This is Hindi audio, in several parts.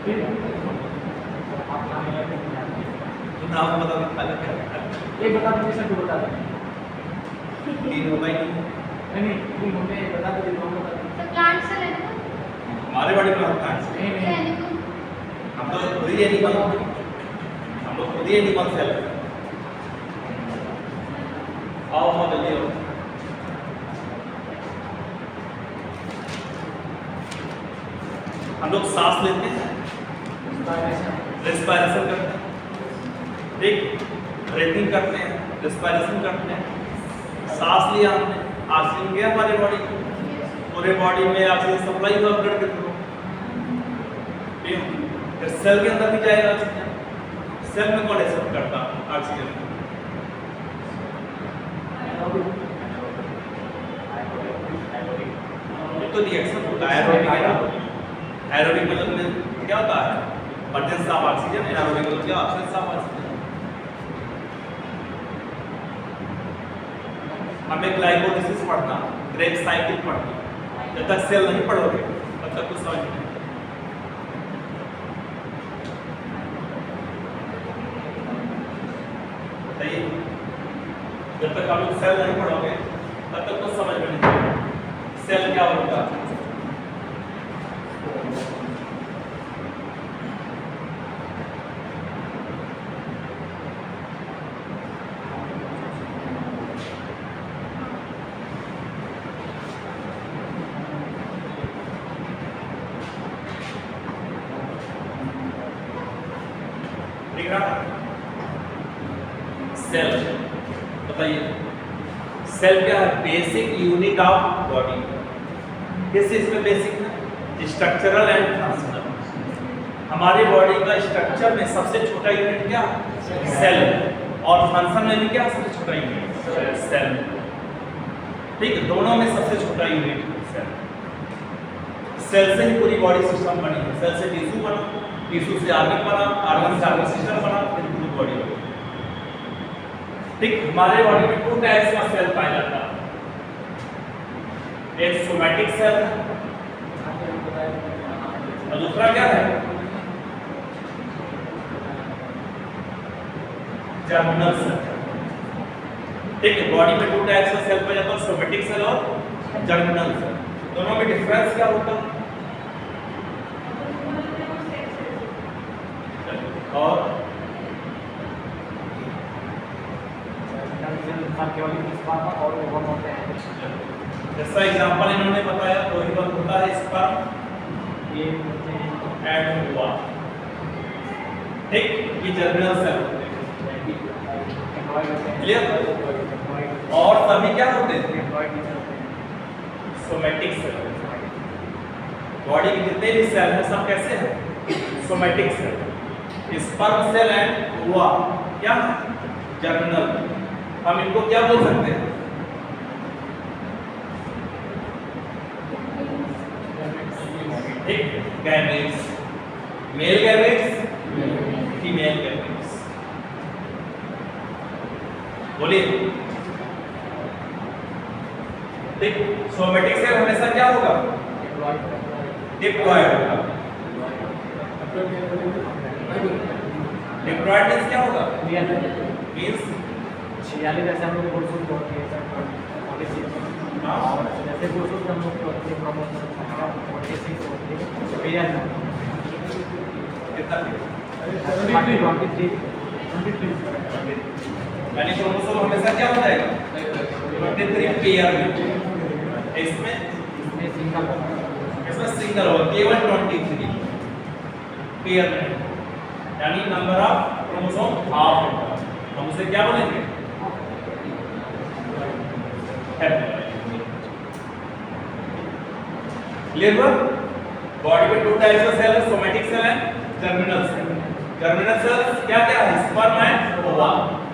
तो नाम बता दो खाली क्या एक बता दो सर, दो बता दो। तीन होगा ही नहीं। नहीं तुम हमें बता दो, दो बता दो। तो प्लांट से लेना हमारे बॉडी में होता है नहीं नहीं एनिमल हम तो खुद ही एनिमल हम लोग खुद ही एनिमल सेल आओ बहुत जल्दी आओ हम लोग सांस लेते हैं रेस्पिरेशन करते हैं ठीक ब्रीथिंग करते हैं रेस्पिरेशन करते हैं सांस लिया हमने ऑक्सीजन गया हमारे बॉडी में पूरे बॉडी में ऑक्सीजन सप्लाई हुआ ब्लड के थ्रू ठीक फिर सेल के अंदर भी जाएगा ऑक्सीजन सेल में कौन एक्सेप्ट करता ऑक्सीजन ये तो रिएक्शन होता है एरोबिक मतलब में क्या होता है प्रेजेंस ऑफ ऑक्सीजन एरोबिक मतलब क्या एब्सेंस ऑफ ऑक्सीजन हमें ग्लाइकोलाइसिस पढ़ना क्रेब्स साइकिल पढ़ना जब तक सेल नहीं पढ़ोगे तब तक कुछ समझ नहीं बताइए जब तक आप लोग सेल नहीं पढ़ोगे तब तक कुछ समझ में नहीं आएगा सेल क्या होता है सेल बताइए सेल क्या है बेसिक यूनिट ऑफ बॉडी किस चीज में बेसिक है स्ट्रक्चरल एंड फंक्शनल हमारे बॉडी का स्ट्रक्चर में सबसे छोटा यूनिट क्या सेल और फंक्शन में भी क्या सबसे छोटा यूनिट सेल ठीक है दोनों में सबसे छोटा यूनिट सेल सेल से ही पूरी बॉडी सिस्टम बनी है सेल से टिश्यू बना टिश्यू से ऑर्गन बना ऑर्गन से ऑर्गन सिस्टम बना फिर पूरी बॉडी बनी ठीक हमारे बॉडी में 2 टाइप्स का सेल पाया जाता है एक सोमैटिक सेल और दूसरा क्या है जर्मिनल सेल ठीक है बॉडी में 2 टाइप्स का सेल पाया जाता है सोमैटिक सेल और जर्मिनल सेल दोनों में डिफरेंस क्या होता है और केवल इस बात का और ओवन होते हैं जैसा एग्जांपल इन्होंने बताया तो ही बात होता है स्पर्म ये एंड ओवा ठीक ये जर्मिनल सेल होते हैं क्लियर और सभी क्या होते हैं सोमैटिक सेल बॉडी के जितने भी सेल हैं सब कैसे हैं somatic cell sperm cell and ova क्या जर्मिनल हम इनको क्या बोल सकते हैं ठीक gametes male gametes female gametes बोलिए ठीक सोमैटिक सेल हमेशा क्या होगा डिप्लॉयड होगा डिप्लॉयड मींस क्या होगा मींस 46 जैसे हम लोग गुड़सुल होती है सर 46 और जैसे गुड़सुल हम लोग होती है प्रमोशन 46 होती है रियल कितना 23 यानी क्रोमोसोम हमेशा क्या हो जाएगा 23 पेयर में इसमें सिंगल होगा केवल 23 पेयर में यानी नंबर ऑफ क्रोमोसोम हाफ होगा हम उसे क्या बोलेंगे क्लियर हुआ बॉडी में 2 टाइप्स ऑफ सेल है सोमैटिक सेल है जर्मिनल सेल क्या क्या है स्पर्म एंड ओवा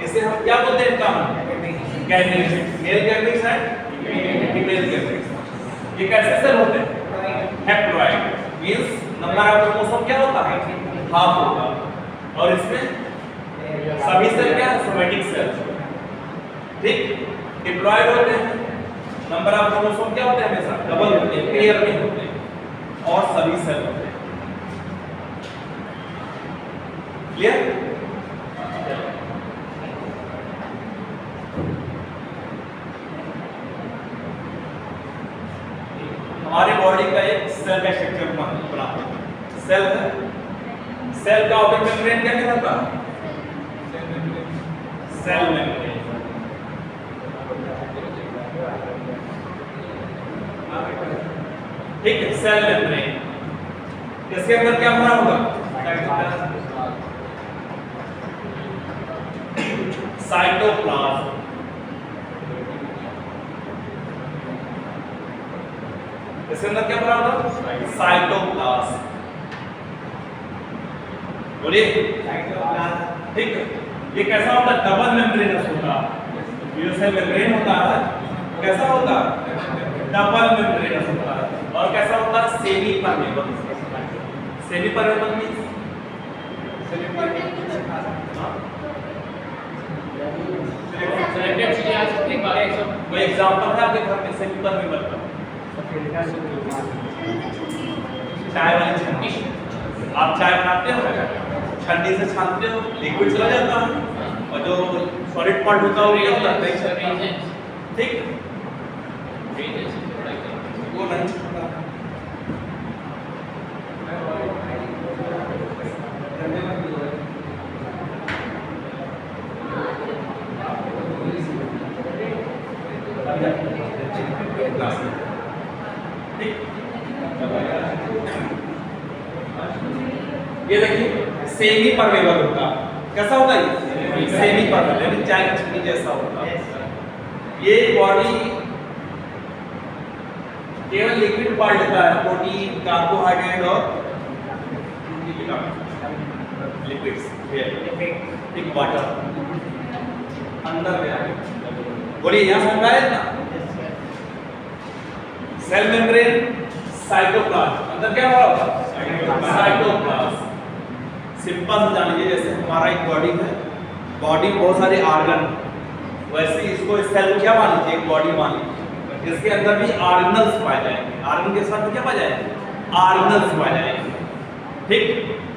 इसे हम क्या बोलते हैं common gametes male gametes and female gametes ये कैसे सेल होते हैं haploid means number of chromosome क्या होता है हाफ होगा और इसमें सभी सेल क्या है सोमैटिक सेल ठीक डिप्लॉयड होते हैं नंबर ऑफ क्रोमोसोम क्या होते हैं हमेशा डबल होते हैं पेयर में होते हैं और सभी सेल होते हैं क्लियर? हमारी बॉडी का एक सेल का स्ट्रक्चर बनाते हैं। सेल है, सेल का आउटर मेम्ब्रेन क्या कहलाता है? Cell membrane. ठीक है, सेल मेम्ब्रेन। इसके अंदर क्या भरा होगा? साइटोप्लाज्म। इसके अंदर क्या भरा होगा? साइटोप्लाज्म। बोलिए साइटोप्लाज्म। ठीक है, ये कैसा होता है? डबल मेम्ब्रेनस होता है। ये सेल मेम्ब्रेन होता है, कैसा होता है? डबल मेम्ब्रेनस होता है। और कैसा होता है? Semi permeable. Semi permeable means कोई एग्जांपल है आपके घर में सेमी परमेबल का? चाय वाली छन्नी। आप चाय बनाते हो, छन्नी से छानते हो, लिक्विड चला जाता है, और जो सॉलिड पार्ट होता है वो क्या होता है? ठीक, वो नहीं छूटता। ये देखिए सेमी परमेबल होता है। कैसा होता है? सेमी परमेबल, यानी चाय की छन्नी जैसा होता है। ये बॉडी केवल लिक्विड पार्ट लेता है, प्रोटीन, कार्बोहाइड्रेट और लिपिड्स, ठीक, वाटर अंदर में आए। बोलिए यहाँ समझ आया ना? सेल मेम्ब्रेन, साइटोप्लाज्म, अंदर क्या हो रहा है? साइटोप्लाज्म। सिंपल समझा लीजिए, जैसे हमारा एक बॉडी है, बॉडी बहुत सारे ऑर्गन, वैसे इसको सेल क्या मान लीजिए? एक बॉडी मान लीजिए, इसके अंदर भी ऑर्गेनल्स पाए जाएंगे। ऑर्गन के साथ क्या पाए जाएंगे? ऑर्गेनल्स पाए जाएंगे। ठीक,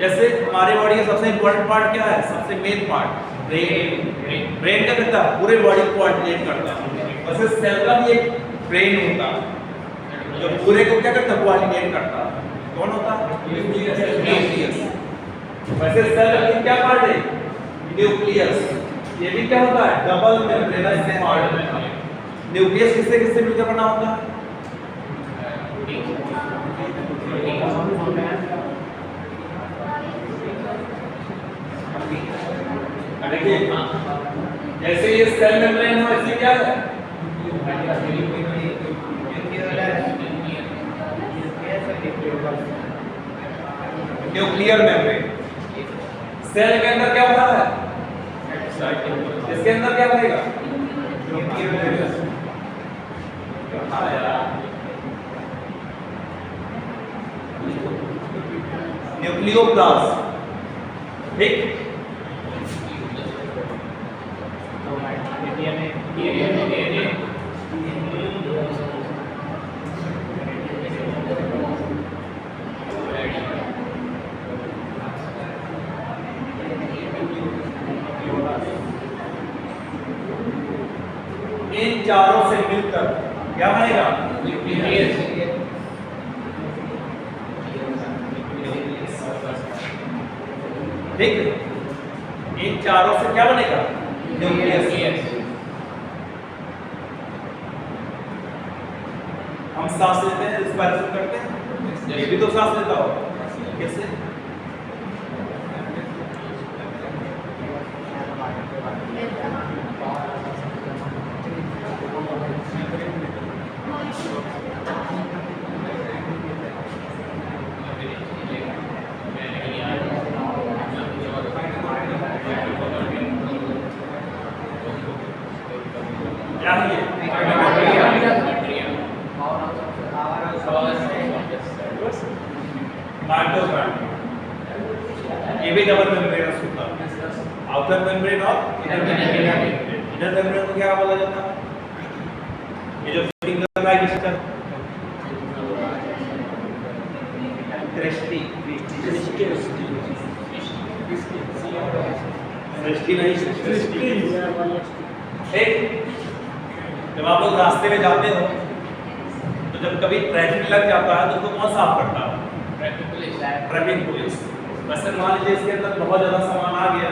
जैसे हमारे बॉडी का सबसे इंपॉर्टेंट पार्ट क्या है? सबसे मेन पार्ट ब्रेन। ब्रेन क्या करता है? पूरे बॉडी को कोऑर्डिनेट करता है। वैसे सेल का भी एक ब्रेन होता है जो पूरे को क्या करता है? कोऑर्डिनेट करता है। कौन होता है? न्यूक्लियस। वैसे सेल का क्या पार्ट है? न्यूक्लियस। ये भी क्या होता है? Double membranous part. न्यूक्लियस किससे किससे मिलकर बना होता है? देखिए जैसे ये सेल मेम्ब्रेन है, वैसे क्या है? Nuclear membrane. सेल के अंदर क्या होता है? इसके अंदर क्या बनेगा? न्यूक्लियोप्लास्ट। ठीक, इन चारों से मिलकर क्या बनेगा? ठीक, इन चारों से क्या बनेगा? न्यूक्लियस। हम सांस लेते हैं, रिस्पायरेशन करते हैं, ये भी तो सांस लेता हो। कैसे? क्या है ये? ये भी डबल मेम्ब्रेनस होता है। आउटर मेम्ब्रेन और इनर मेम्ब्रेन। इनर मेम्ब्रेन को क्या बोला जाता है? ये जो फिंगर लाइक स्ट्रक्चर, क्रिस्टी, सृष्टि नहीं सृष्टि। ठीक, जब आप लोग रास्ते में जाते हो तो जब कभी ट्रैफिक लग जाता है तो उसको कौन साफ करता है? Traffic police. वैसे मान लीजिए इसके अंदर बहुत ज़्यादा सामान आ गया,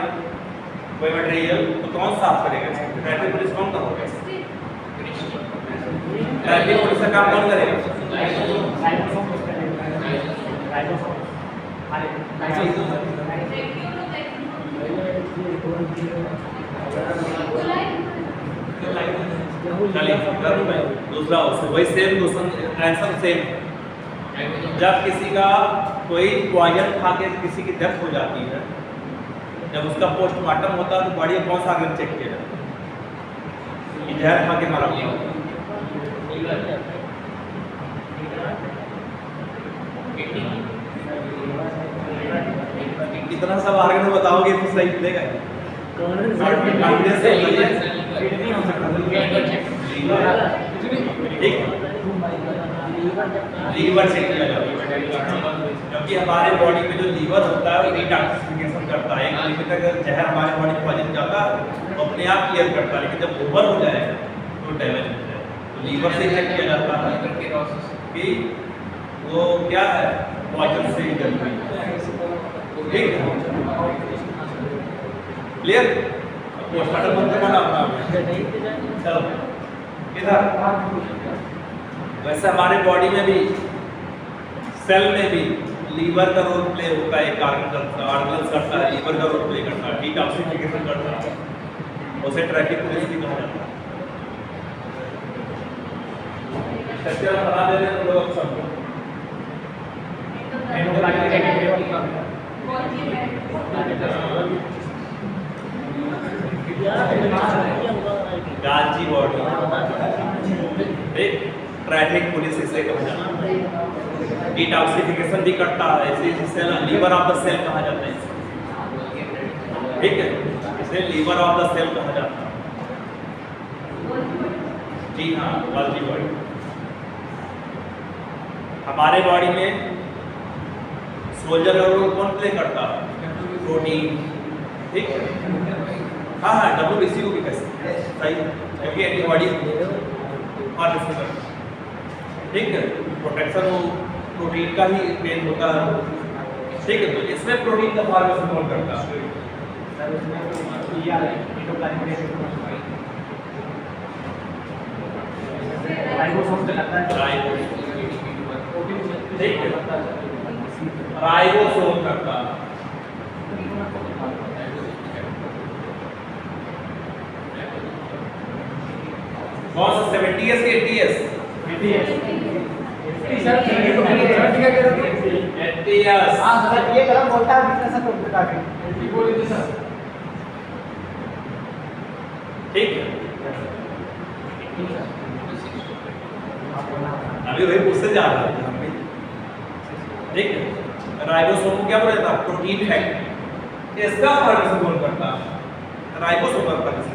कोई मटेरियल, तो कौन साफ करेगा? ट्रैफिक पुलिस कौन करोगे? ट्रैफिक पुलिस का काम कौन करेगा? चलिए दूसरा वही सेम आंसर सेम। जब किसी का कोई पॉइजन खा के किसी की डेथ हो जाती है, जब उसका पोस्टमार्टम होता है तो बॉडी में कौन सा आगे चेक किया जाता है? जहर खा के मारा हुआ। इतना सब आर्गन बताओगे तो सही मिलेगा। लीवर चेक किया जाता है, क्योंकि हमारे बॉडी में जो लीवर होता है वो डिटॉक्सिफिकेशन करता है। एक लिमिट तक जहर हमारे बॉडी में पहुंच जाता है तो अपने आप क्लियर करता है, लेकिन जब ओवर हो जाएगा तो डैमेज हो जाएगा। तो लीवर से चेक किया जाता है कि वो क्या है, पॉइजन से इंजरी हुई। ठीक है, क्लियर? पोस्टमार्टम बनते बना अपना। चलो इधर, वैसे हमारे बॉडी में भी, सेल में भी लीवर का रोल प्ले होता है। एक ऑर्गन करता है, लीवर का रोल प्ले करता है, डिटॉक्सिफिकेशन करता है, उसे ट्रैफिक पुलिस भी कहा जाता है। स्ट्रक्चर बता दे रहे हैं लोग सबको। गाजी बॉडी, ठीक, ट्रैफिक पुलिस इसे कहा जाता है। डिटॉक्सिफिकेशन भी करता है, इसे cell liver of the cell कहा जाता है। ठीक है, इसे लीवर ऑफ द सेल कहा जाता है। जी हाँ, गाजी बॉडी। हमारे बॉडी में सोल्जर का रोल कौन प्ले करता है? प्रोटीन। ठीक है, हाँ हाँ, WBC को भी कह सकते हैं, सही, क्योंकि एंटीबॉडी और ठीक है, प्रोटेक्शन वो प्रोटीन का ही मेन होता है। ठीक है, तो इसमें प्रोटीन का फॉर्मेशन कौन करता है? राइबोसोम करता है। कौन सा 70s के 80s? 80s। हाँ सर, ये गलत बोलता है बिजनेस कंप्यूटर का। ठीक है, अभी वही पूछते जा रहा था। ठीक है, राइबोसोम क्या बोला जाता है? Protein factor. इसका फॉर्मेशन कौन करता है? राइबोसोम का फॉर्मेशन।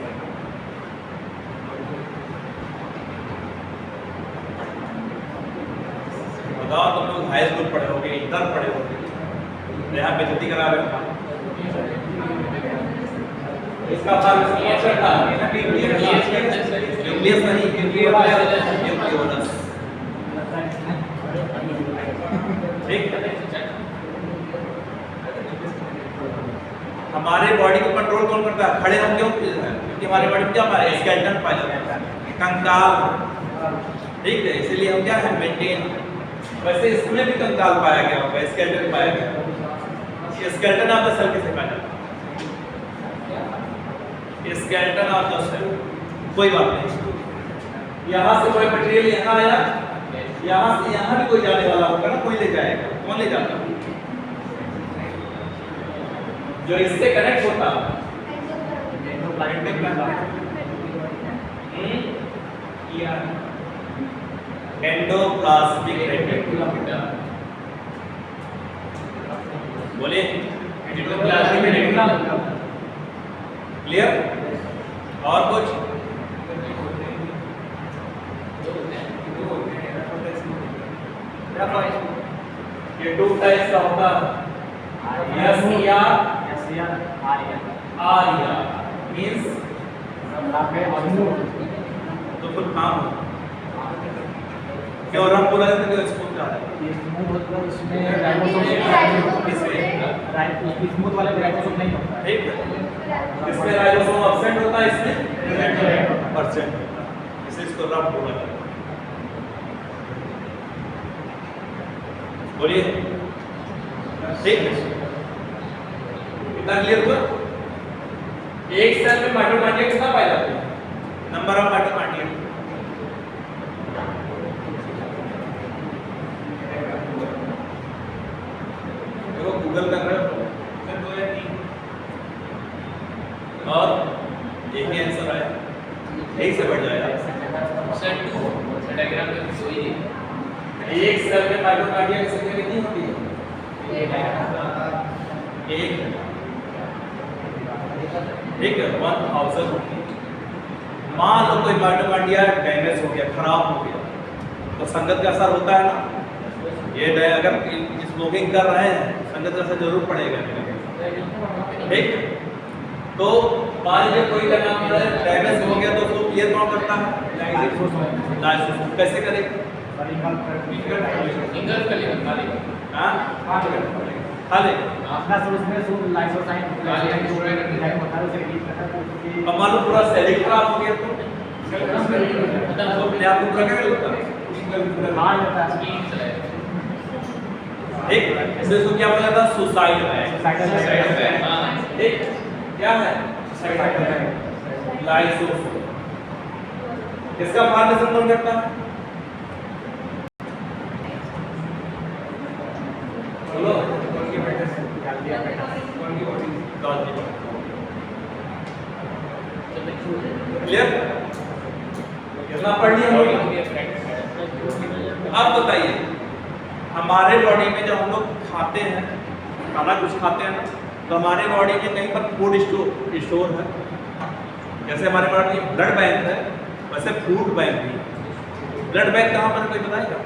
बताओ, तुम लोग हाई स्कूल पढ़े होगे, इंटर पढ़े होगे, यहाँ पे छुट्टी करा रहे हो। इसका फॉर्मेशन कौन करता है? न्यूक्लियस नहीं, न्यूक्लियोलस। ठीक, हमारे बॉडी को कंट्रोल कौन करता है? खड़े हम क्यों? क्योंकि हमारे बॉडी में क्या पाया? स्केलेटन पाया जाता है, कंकाल। ठीक है, इसलिए हम क्या है, मेंटेन। वैसे इसमें भी कंकाल पाया गया होगा, स्केलेटन पाया गया। स्केलेटन ऑफ द सेल किसे कहा जाता है? Skeleton of the cell. कोई बात नहीं, यहाँ से कोई मटेरियल यहाँ आया, यहाँ से यहाँ भी कोई जाने वाला होगा ना, कोई ले जाएगा। कौन ले जाता है? जो इससे कनेक्ट होता है। Endoplasmic reticulum. बोले एंडोप्लाज्मिक रेटिकुलम। क्लियर? और कुछ? ये 2 टाइप्स का होता है, यस या आर्या मीन्स तो फिर काम हो क्यों रंग बोला जाता है कि स्मूथ का है स्मूथ वाले राइबोसोम नहीं होता है। ठीक है इसमें राइबोसोम एब्सेंट होता है इसमें परसेंट इसे इसको रंग बोला जाता है बोलिए ठीक है कितना क्लियर हुआ एक सेल में माइटोकॉन्ड्रिया कितना पाए जाते हैं नंबर ऑफ माइटोकॉन्ड्रिया देखो गूगल कर रहे हो फिर 2 या 3 और एक ही आंसर आया एक से बढ़ जाएगा सर 2 डायग्राम में वही है। एक सेल में माइटोकॉन्ड्रिया की संख्या कितनी होती है एक ठीक है 1000 होती है मान लो कोई माइटोकॉन्ड्रिया डैमेज हो गया खराब हो गया तो संगत का असर होता है ना ये अगर स्मोकिंग कर रहे हैं संगत का असर जरूर पड़ेगा ठीक तो मान लीजिए कोई लगा डैमेज हो गया तो उसको क्लियर कौन करता है लाइसोसोम कैसे करेगा इंगल का लेवल खाली हां खाली अपना सोर्स में सो लाइसोसाइम होता है उसे हीट करता है अब मान लो पूरा सेल खराब हो गया तो अपने आप को पूरा क्या लगता है हार जाता है स्क्रीन चलाए ठीक इसको क्या बोला जाता है सुसाइड साइकिल ठीक क्या है लाइसोसोम किसका फॉर्मेशन कौन करता है बोलो क्लियर कितना पढ़ लिया हम लोग अब बताइए हमारे बॉडी में जब हम लोग खाते हैं खाना कुछ खाते हैं तो हमारे बॉडी में कहीं पर फूड स्टोर है जैसे हमारे बॉडी में ब्लड बैंक है वैसे फूड बैंक भी ब्लड बैंक कहाँ पर कोई बताएगा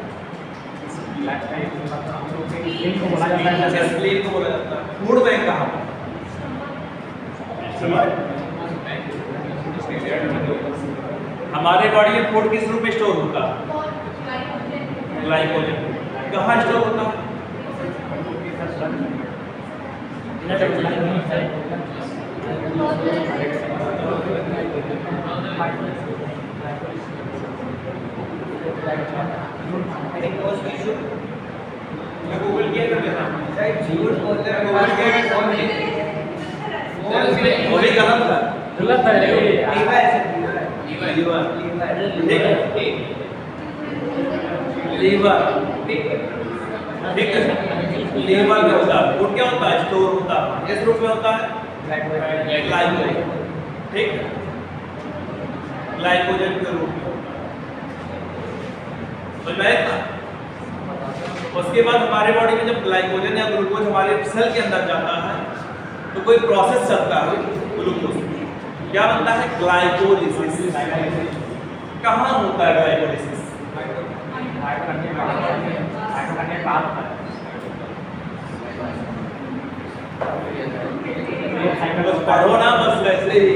स्प्लीन को बोला जाता है स्प्लीन को बोला जाता है फूड बैंक कहाँ पर हमारे बॉडी में फूड किस रूप में स्टोर होता है ग्लाइकोजन कहाँ स्टोर होता है गूगल किया कर लेना वो भी गलत था गलत है लीवर ठीक है लीवर में होता है फूड क्या होता है स्टोर होता है किस रूप में होता है ग्लाइकोजन ठीक है ग्लाइकोजन के रूप में समझ में आया उसके बाद हमारे बॉडी में जब ग्लाइकोजन या ग्लूकोज हमारे सेल के अंदर जाता है तो कोई प्रोसेस चलता है ग्लूकोज क्या बनता है ग्लाइकोलिसिस कहाँ होता है ग्लाइकोलिसिस बस पढ़ो ना बस वैसे ही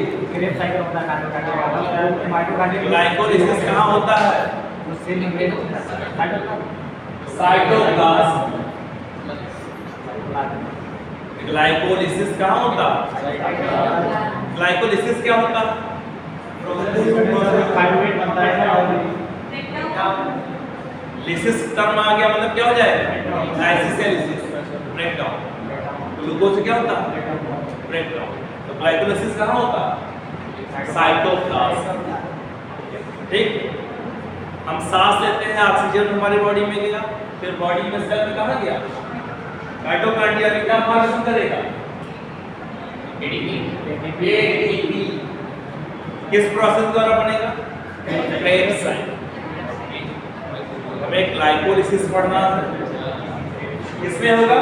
ग्लाइकोलिसिस कहाँ होता है साइटोप्लाज्म ग्लाइकोलिसिस कहाँ होता है ग्लाइकोलिसिस क्या होता है लिसिस टर्म आ गया मतलब क्या हो जाएगा लाइसिस या लिसिस ब्रेकडाउन ग्लूकोज से क्या होता है ब्रेकडाउन तो ग्लाइकोलिसिस कहाँ होता है साइटोप्लाज्म ठीक हम सांस लेते हैं ऑक्सीजन हमारी बॉडी में गया फिर बॉडी में सेल में कहाँ गया माइटोकॉन्ड्रिया में क्या फॉर्मेशन करेगा एटीपी किस प्रोसेस द्वारा बनेगा क्रेब्स साइकिल हमें ग्लाइकोलिसिस पढ़ना है किसमें होगा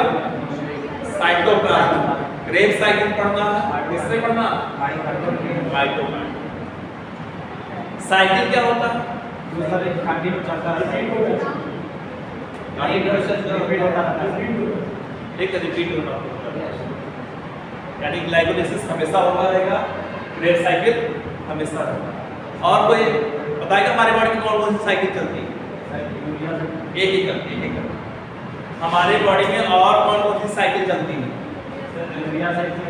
साइटोप्लाज्म क्रेब्स साइकिल पढ़ना है किसमें पढ़ना माइटोकॉन्ड्रिया साइकिल क्या होता है एक रिपीट होना यानी ग्लाइकोलाइसिस हमेशा होगा रहेगा, क्रेब साइकिल हमेशा रहेगा। और कोई बताएगा हमारे बॉडी की कौन कौन सी साइकिल चलती है? एक ही करती है। हमारे बॉडी में और कौन कौन सी साइकिल चलती है? Urea cycle,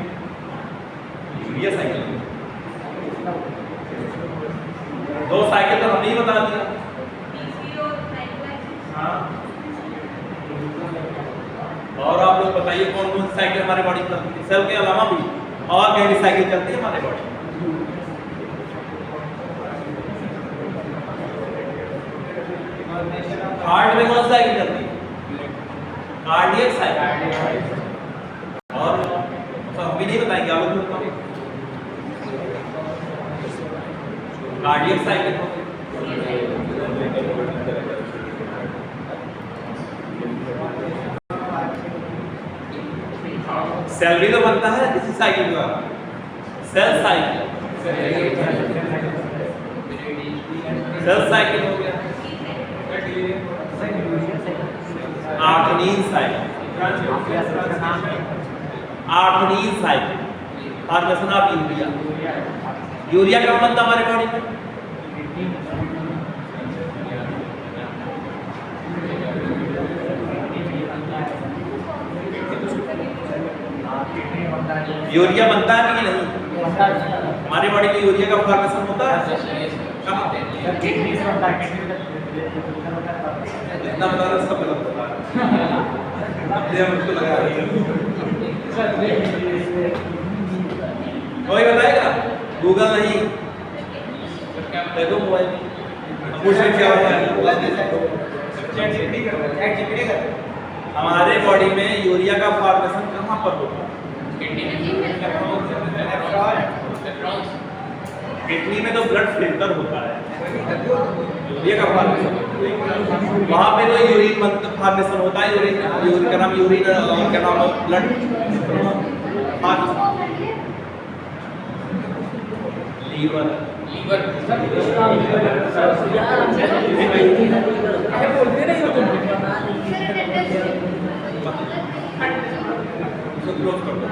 urea cycle. दो साइकिल तो हमने ही बता दिया। हाँ, और आप लोग बताइए कौन कौन सी साइकिल हमारे बॉडी में चलती है? सेल के अलावा भी और कई साइकिल चलती है हमारे बॉडी में। हार्ट में कौन सी साइकिल चलती है? Cardiac cycle. और तो हम भी नहीं बताएंगे, आप लोग बताओ। कार्डियक साइकिल होती है। सेल भी तो बनता है किसी साइकिल का, सेल साइकिल। सेल साइकिल हो गया। Arginine cycle, arginine cycle, formation of urea. Urea कब बनता है हमारे बॉडी में? यूरिया बनता है कि नहीं? हमारी बॉडी में यूरिया का फॉर्मेशन होता है कहाँ? इतना बता रहा सब गलत बता रहा मुझको लगा कोई बताएगा? गूगल नहीं, देखो मोबाइल पूछे क्या होता है। हमारे बॉडी में यूरिया का फॉर्मेशन कहाँ पर होता है? किडनी में तो ब्लड फिल्टर होता है, यूरिया का फॉर्मेशन वहाँ पे तो यूरिन फॉर्मेशन होता है। यूरिन का नाम यूरिन और क्या नाम ब्लड लीवर। क्लोज कर दो।